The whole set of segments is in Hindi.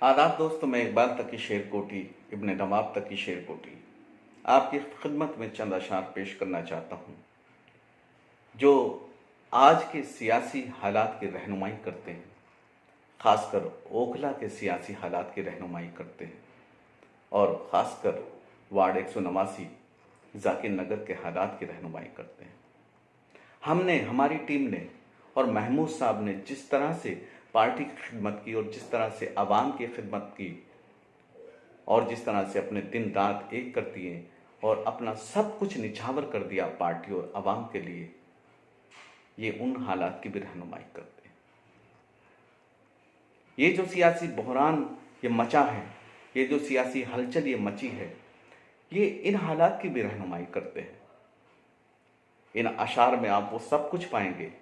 आदाब दोस्तों, मैं इकबाल तकी शेरकोटी इब्ने नवाब तकी शेरकोटी आपकी खिदमत में चंद अशार पेश करना चाहता हूँ जो आज के सियासी हालात की रहनुमाई करते हैं, ख़ासकर ओखला के सियासी हालात की रहनुमाई करते हैं और ख़ासकर वार्ड 189 जाकिर नगर के हालात की रहनुमाई करते हैं। हमारी टीम ने और महमूद साहब ने जिस तरह से पार्टी की खिदमत की और जिस तरह से आवाम की खिदमत की और जिस तरह से अपने दिन रात एक कर दिए और अपना सब कुछ निछावर कर दिया पार्टी और आवाम के लिए, ये उन हालात की भी रहनुमाई करते हैं। ये जो सियासी बहरान ये मचा है, ये जो सियासी हलचल ये मची है, ये इन हालात की भी रहनुमाई करते हैं। इन अशार में आप वो सब कुछ पाएंगे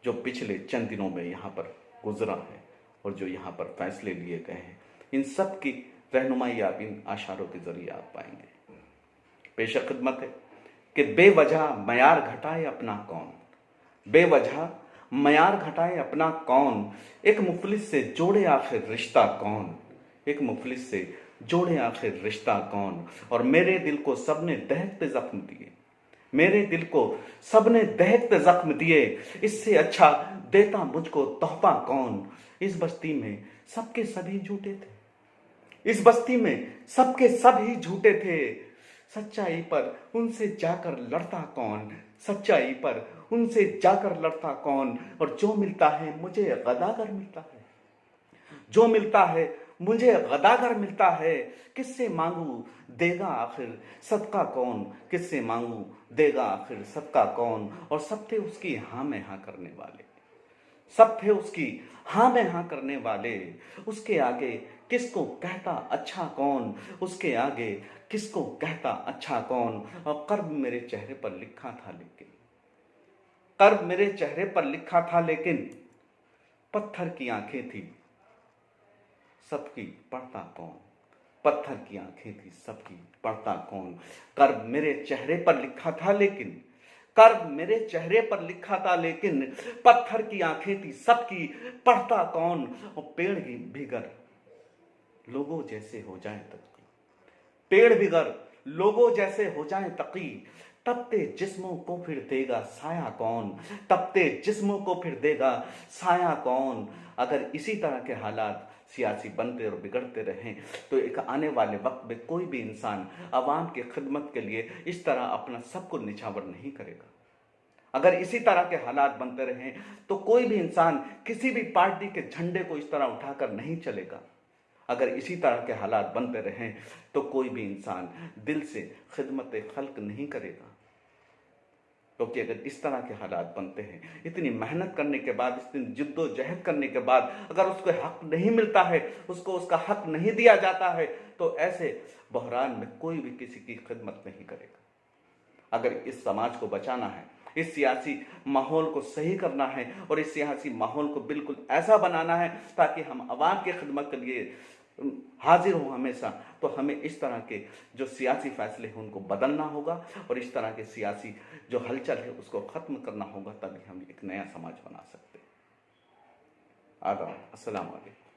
जो पिछले चंद दिनों में यहाँ पर गुजरा है और जो यहाँ पर फैसले लिए गए हैं। इन सब की रहनुमाई आप इन अशारों के जरिए आप पाएंगे। पेशा खिदमत है कि बेवजह मयार घटाए अपना कौन, बेवजह मयार घटाए अपना कौन, एक मुफलिस से जोड़े आखिर रिश्ता कौन, एक मुफलिस से जोड़े आखिर रिश्ता कौन। और मेरे दिल को सबने दहकते जख्म दिए, मेरे दिल को सबने दहकते जख्म दिए, इससे अच्छा देता मुझको तोहफा कौन। इस बस्ती में सबके सभी झूठे थे, इस बस्ती में सबके सभी झूठे थे, सच्चाई पर उनसे जाकर लड़ता कौन, सच्चाई पर उनसे जाकर लड़ता कौन। और जो मिलता है मुझे गदागर मिलता है, जो मिलता है मुझे गदागर मिलता है, किससे मांगू देगा आखिर सदका कौन, किससे मांगू देगा आखिर सदका कौन। और सब थे उसकी हाँ में हाँ करने वाले, सब थे उसकी हाँ में हाँ करने वाले, उसके आगे किसको कहता अच्छा कौन, उसके आगे किसको कहता अच्छा कौन। और कर्ब मेरे चेहरे पर लिखा था लेकिन, कर्ब मेरे चेहरे पर लिखा था लेकिन, पत्थर की आंखें थी सबकी पढ़ता कौन, पत्थर की आंखें थी सबकी पढ़ता कौन। कर्ब मेरे चेहरे पर लिखा था लेकिन, कर्ब मेरे चेहरे पर लिखा था लेकिन, पत्थर की आंखें थी सबकी पढ़ता कौन। और पेड़ भीगर लोगों जैसे हो जाए तकी, पेड़ भीगर लोगों जैसे हो जाए तकी, तपते जिस्मों को फिर देगा साया कौन, तपते जिस्मों को फिर देगा साया कौन। अगर इसी तरह के हालात सियासी बनते और बिगड़ते रहें तो एक आने वाले वक्त में कोई भी इंसान आवाम की खिदमत के लिए इस तरह अपना सब कुछ निछावर नहीं करेगा। अगर इसी तरह के हालात बनते रहें तो कोई भी इंसान किसी भी पार्टी के झंडे को इस तरह उठाकर नहीं चलेगा। अगर इसी तरह के हालात बनते रहें तो कोई भी इंसान दिल से खिदमत खल्क नहीं करेगा। क्योंकि अगर इस तरह के हालात बनते हैं, इतनी मेहनत करने के बाद, इतनी जिद्दोजहद करने के बाद अगर उसको हक नहीं मिलता है, उसको उसका हक नहीं दिया जाता है, तो ऐसे बहरान में कोई भी किसी की खिदमत नहीं करेगा। अगर इस समाज को बचाना है, इस सियासी माहौल को सही करना है और इस सियासी माहौल को बिल्कुल ऐसा बनाना है ताकि हम आवाम की खिदमत के लिए हाजिर हो हमेशा, तो हमें इस तरह के जो सियासी फैसले हैं उनको बदलना होगा और इस तरह के सियासी जो हलचल है उसको ख़त्म करना होगा, तभी हम एक नया समाज बना सकते हैं। आदाब, अस्सलाम वालेकुम।